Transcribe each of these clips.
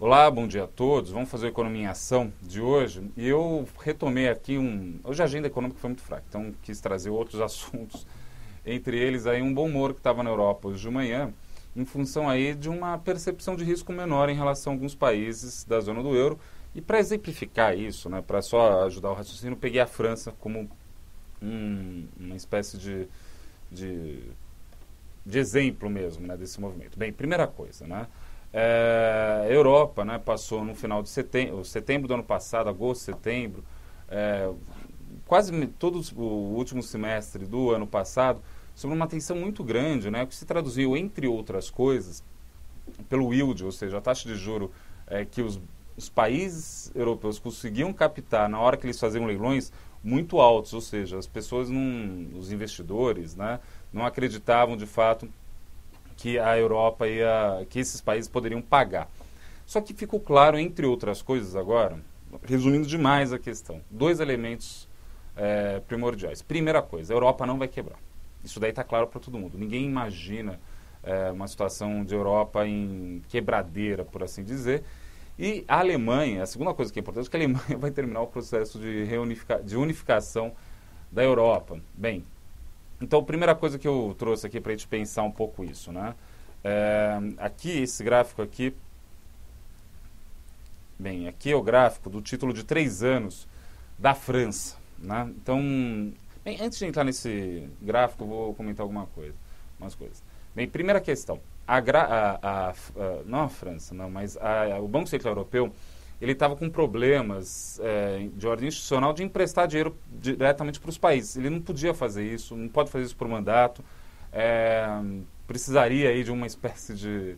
Olá, bom dia a todos. Vamos fazer o Economia em Ação de hoje. E eu retomei aqui Hoje a agenda econômica foi muito fraca, então quis trazer outros assuntos. Entre eles aí um bom humor que estava na Europa hoje de manhã, em função aí de uma percepção de risco menor em relação a alguns países da zona do euro. E para exemplificar isso, né, para só ajudar o raciocínio, eu peguei a França como uma espécie de exemplo mesmo, né, desse movimento. Bem, primeira coisa, né? A Europa, né, passou no final de setembro do ano passado, agosto, setembro, quase todo o último semestre do ano passado, sobre uma tensão muito grande, né, que se traduziu, entre outras coisas, pelo yield, ou seja, a taxa de juro que os países europeus conseguiam captar na hora que eles faziam leilões muito altos, ou seja, as pessoas, os investidores, né, não acreditavam de fato que a Europa que esses países poderiam pagar. Só que ficou claro, entre outras coisas agora, resumindo demais a questão, dois elementos primordiais. Primeira coisa, a Europa não vai quebrar. Isso daí está claro para todo mundo. Ninguém imagina uma situação de Europa em quebradeira, por assim dizer. E a Alemanha, a segunda coisa que é importante é que a Alemanha vai terminar o processo de unificação da Europa. Bem, então, a primeira coisa que eu trouxe aqui para a gente pensar um pouco isso, né? Aqui, esse gráfico aqui, bem, aqui é o gráfico do título de 3 anos da França, né? Então, bem, antes de entrar nesse gráfico, eu vou comentar umas coisas. Bem, primeira questão, não a França, não, mas o Banco Central Europeu, ele estava com problemas de ordem institucional de emprestar dinheiro diretamente para os países. Ele não podia fazer isso, não pode fazer isso por mandato. Precisaria aí de uma espécie de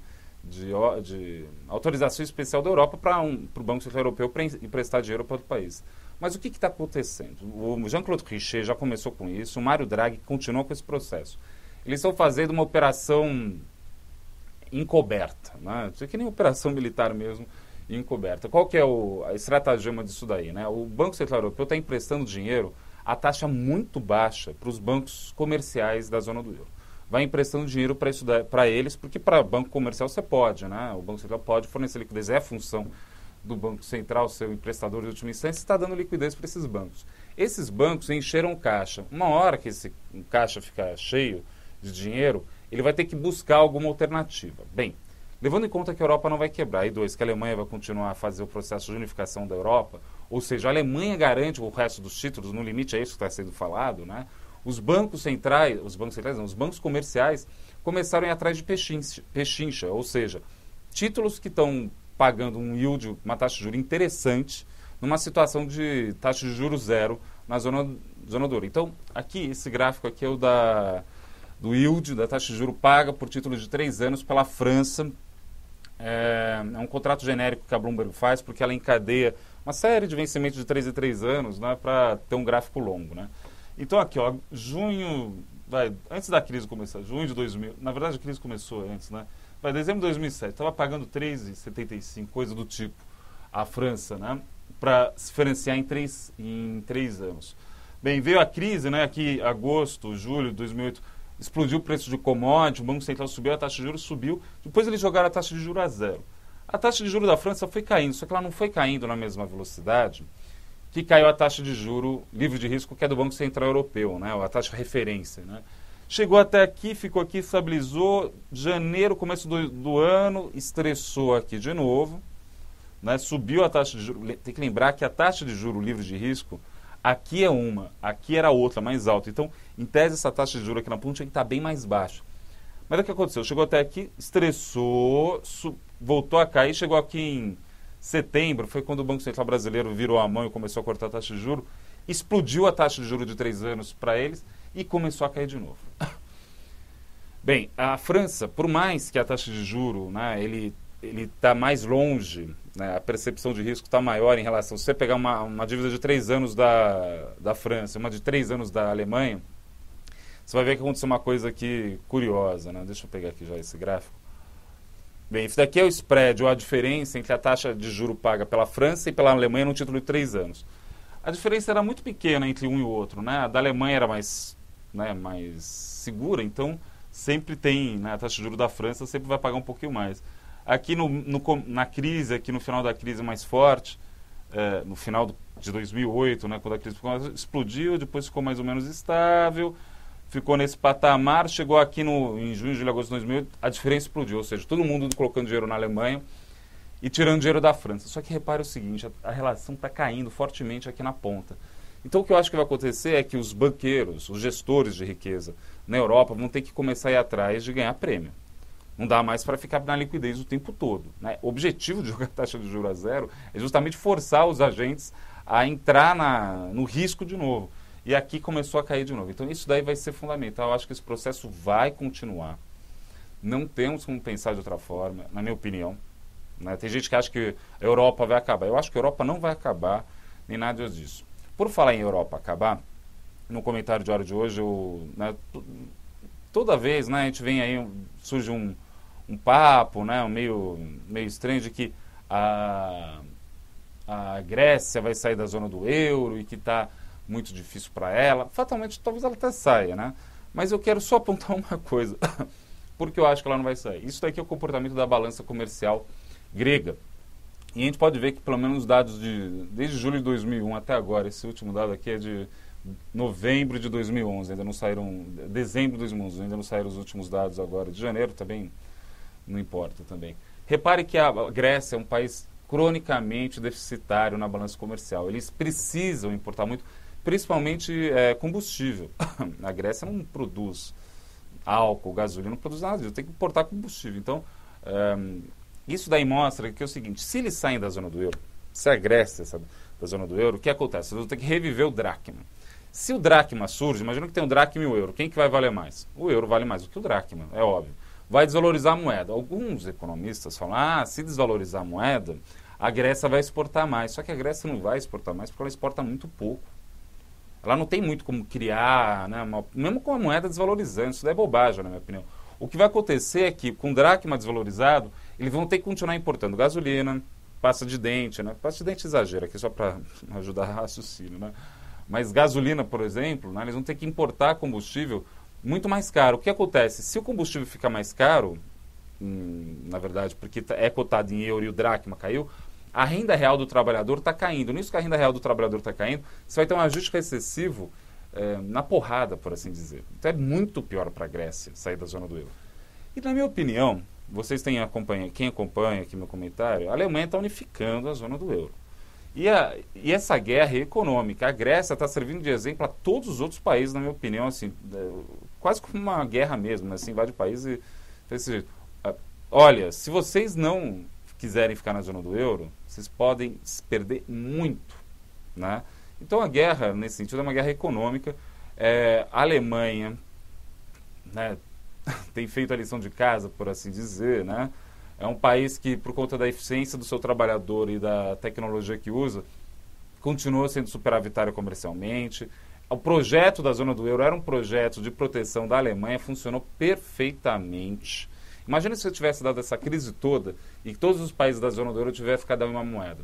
autorização especial da Europa para o Banco Central Europeu para emprestar dinheiro para outro país. Mas o que está acontecendo? O Jean-Claude Trichet já começou com isso, o Mário Draghi continua com esse processo. Eles estão fazendo uma operação encoberta, né? Isso é que nem operação militar mesmo, encoberta. Qual que é a estratagema disso daí, né? O Banco Central Europeu está emprestando dinheiro a taxa muito baixa para os bancos comerciais da zona do euro. Vai emprestando dinheiro para eles, porque para banco comercial você pode, né? O Banco Central pode fornecer liquidez, é a função do Banco Central, ser o emprestador de última instância, está dando liquidez para esses bancos. Esses bancos encheram o caixa. Uma hora que esse caixa ficar cheio de dinheiro, ele vai ter que buscar alguma alternativa. Bem, levando em conta que a Europa não vai quebrar, e dois, que a Alemanha vai continuar a fazer o processo de unificação da Europa, ou seja, a Alemanha garante o resto dos títulos, no limite é isso que está sendo falado, né? Os bancos comerciais começaram a ir atrás de pechincha, ou seja, títulos que estão pagando um yield, uma taxa de juros interessante, numa situação de taxa de juros zero na zona do euro. Então, aqui, esse gráfico aqui é o do yield, da taxa de juros paga por títulos de 3 anos pela França. É um contrato genérico que a Bloomberg faz, porque ela encadeia uma série de vencimentos de 3 em 3 anos, né, para ter um gráfico longo, né? Então aqui, ó, antes da crise começar, junho de 2000, na verdade a crise começou antes, né? Dezembro de 2007, estava pagando 3,75, coisa do tipo, a França, né, para se financiar em 3 anos. Bem, veio a crise, né, aqui agosto, julho de 2008, explodiu o preço de commodity, o Banco Central subiu, a taxa de juros subiu, depois eles jogaram a taxa de juros a zero. A taxa de juros da França foi caindo, só que ela não foi caindo na mesma velocidade que caiu a taxa de juros livre de risco, que é do Banco Central Europeu, né, a taxa de referência, né. Chegou até aqui, ficou aqui, estabilizou, janeiro, começo do ano, estressou aqui de novo, né, subiu a taxa de juros. Tem que lembrar que a taxa de juros livre de risco, aqui é uma, aqui era outra, mais alta. Então, em tese, essa taxa de juros aqui na ponta tinha que estar bem mais baixa. Mas o que aconteceu? Chegou até aqui, estressou, voltou a cair, chegou aqui em setembro, foi quando o Banco Central Brasileiro virou a mão e começou a cortar a taxa de juros, explodiu a taxa de juros de 3 anos para eles e começou a cair de novo. Bem, a França, por mais que a taxa de juros, né, ele está mais longe, né, a percepção de risco está maior em relação... Se você pegar uma dívida de 3 anos da França, uma de 3 anos da Alemanha, você vai ver que aconteceu uma coisa aqui curiosa, né? Deixa eu pegar aqui já esse gráfico. Bem, isso daqui é o spread, ou a diferença entre a taxa de juro paga pela França e pela Alemanha no título de 3 anos. A diferença era muito pequena entre um e o outro, né? A da Alemanha era mais segura, então sempre tem, né, a taxa de juros da França sempre vai pagar um pouquinho mais. aqui na crise, aqui no final da crise mais forte, no final de 2008, né, quando a crise explodiu, depois ficou mais ou menos estável, ficou nesse patamar, chegou aqui em junho, julho, agosto de 2008, a diferença explodiu, ou seja, todo mundo colocando dinheiro na Alemanha e tirando dinheiro da França. Só que repare o seguinte, a relação está caindo fortemente aqui na ponta. Então o que eu acho que vai acontecer é que os banqueiros, os gestores de riqueza na Europa vão ter que começar a ir atrás de ganhar prêmio. Não dá mais para ficar na liquidez o tempo todo, né? O objetivo de jogar a taxa de juros a zero é justamente forçar os agentes a entrar no risco de novo. E aqui começou a cair de novo. Então isso daí vai ser fundamental. Eu acho que esse processo vai continuar. Não temos como pensar de outra forma, na minha opinião. Né? Tem gente que acha que a Europa vai acabar. Eu acho que a Europa não vai acabar, nem nada disso. Por falar em Europa acabar, no comentário de hora de hoje, toda vez, né, a gente vem aí, surge um papo, né, meio estranho de que a Grécia vai sair da zona do euro e que está muito difícil para ela. Fatalmente, talvez ela até saia, né? Mas eu quero só apontar uma coisa, porque eu acho que ela não vai sair. Isso daqui é o comportamento da balança comercial grega. E a gente pode ver que pelo menos os dados desde julho de 2001 até agora, esse último dado aqui é de novembro de 2011, ainda não saíram, dezembro de 2011, ainda não saíram os últimos dados agora, de janeiro também, não importa também. Repare que a Grécia é um país cronicamente deficitário na balança comercial. Eles precisam importar muito, principalmente combustível. A Grécia não produz álcool, gasolina, não produz nada disso, tem que importar combustível. Então, isso daí mostra que é o seguinte, se eles saem da zona do euro, se a Grécia sai da zona do euro, o que acontece? Eles vão ter que reviver o dracma. Se o dracma surge, imagina que tem um dracma e o euro, quem que vai valer mais? O euro vale mais do que o dracma, é óbvio. Vai desvalorizar a moeda. Alguns economistas falam, se desvalorizar a moeda, a Grécia vai exportar mais. Só que a Grécia não vai exportar mais porque ela exporta muito pouco. Ela não tem muito como criar, né, mesmo com a moeda desvalorizando, isso daí é bobagem, na minha opinião. O que vai acontecer é que, com o dracma desvalorizado, eles vão ter que continuar importando gasolina, pasta de dente, né? Pasta de dente exagera aqui só para ajudar a raciocínio, né? Mas gasolina, por exemplo, né, eles vão ter que importar combustível muito mais caro. O que acontece? Se o combustível fica mais caro, na verdade, porque é cotado em euro e o dracma caiu, a renda real do trabalhador está caindo. Nisso que a renda real do trabalhador está caindo, você vai ter um ajuste recessivo na porrada, por assim dizer. Então é muito pior para a Grécia sair da zona do euro. E na minha opinião, vocês quem acompanha aqui meu comentário, a Alemanha está unificando a zona do euro. E essa guerra econômica, a Grécia está servindo de exemplo a todos os outros países, na minha opinião, assim, quase como uma guerra mesmo, né? Assim, invade o país e desse jeito. Olha, se vocês não quiserem ficar na zona do euro, vocês podem perder muito, né? Então a guerra, nesse sentido, é uma guerra econômica. A Alemanha, né, tem feito a lição de casa, por assim dizer, né? É um país que, por conta da eficiência do seu trabalhador e da tecnologia que usa, continua sendo superavitário comercialmente. O projeto da zona do euro era um projeto de proteção da Alemanha, funcionou perfeitamente. Imagina se eu tivesse dado essa crise toda e que todos os países da zona do euro tivessem ficado a mesma moeda.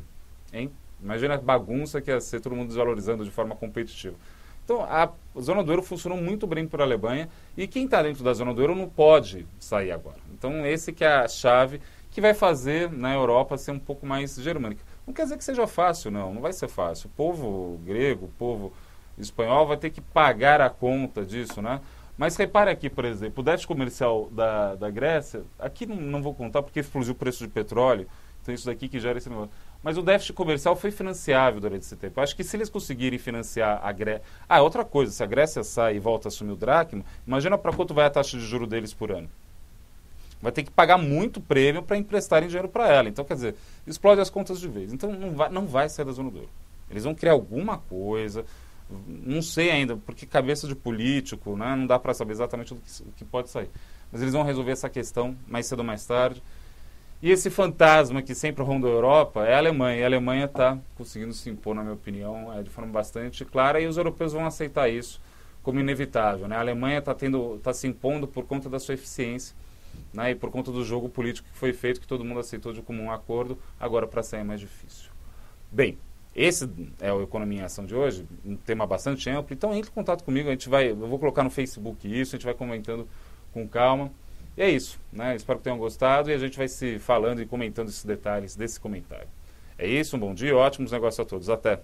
Hein? Imagina a bagunça que ia ser todo mundo desvalorizando de forma competitiva. Então, a zona do euro funcionou muito bem para a Alemanha e quem está dentro da zona do euro não pode sair agora. Então, esse que é a chave que vai fazer na Europa ser um pouco mais germânica. Não quer dizer que seja fácil, não vai ser fácil. O povo grego, o povo espanhol vai ter que pagar a conta disso, né? Mas repare aqui, por exemplo, o déficit comercial da Grécia, aqui não vou contar porque explodiu o preço de petróleo, então isso daqui que gera esse negócio. Mas o déficit comercial foi financiável durante esse tempo. Acho que se eles conseguirem financiar a Grécia... outra coisa, se a Grécia sai e volta a assumir o dracma, imagina para quanto vai a taxa de juros deles por ano. Vai ter que pagar muito prêmio para emprestarem dinheiro para ela. Então, quer dizer, explode as contas de vez. Então, não vai sair da zona do euro. Eles vão criar alguma coisa, não sei ainda, porque cabeça de político, né, não dá para saber exatamente o que pode sair. Mas eles vão resolver essa questão mais cedo ou mais tarde. E esse fantasma que sempre ronda a Europa é a Alemanha. E a Alemanha está conseguindo se impor, na minha opinião, de forma bastante clara. E os europeus vão aceitar isso como inevitável, né? A Alemanha está se impondo por conta da sua eficiência, né? E por conta do jogo político que foi feito, que todo mundo aceitou de comum acordo. Agora, para sair é mais difícil. Bem, esse é o Economia em Ação de hoje, um tema bastante amplo. Então, entre em contato comigo. Eu vou colocar no Facebook isso, a gente vai comentando com calma. E é isso, né? Espero que tenham gostado e a gente vai se falando e comentando esses detalhes desse comentário. É isso, um bom dia, ótimos negócios a todos. Até!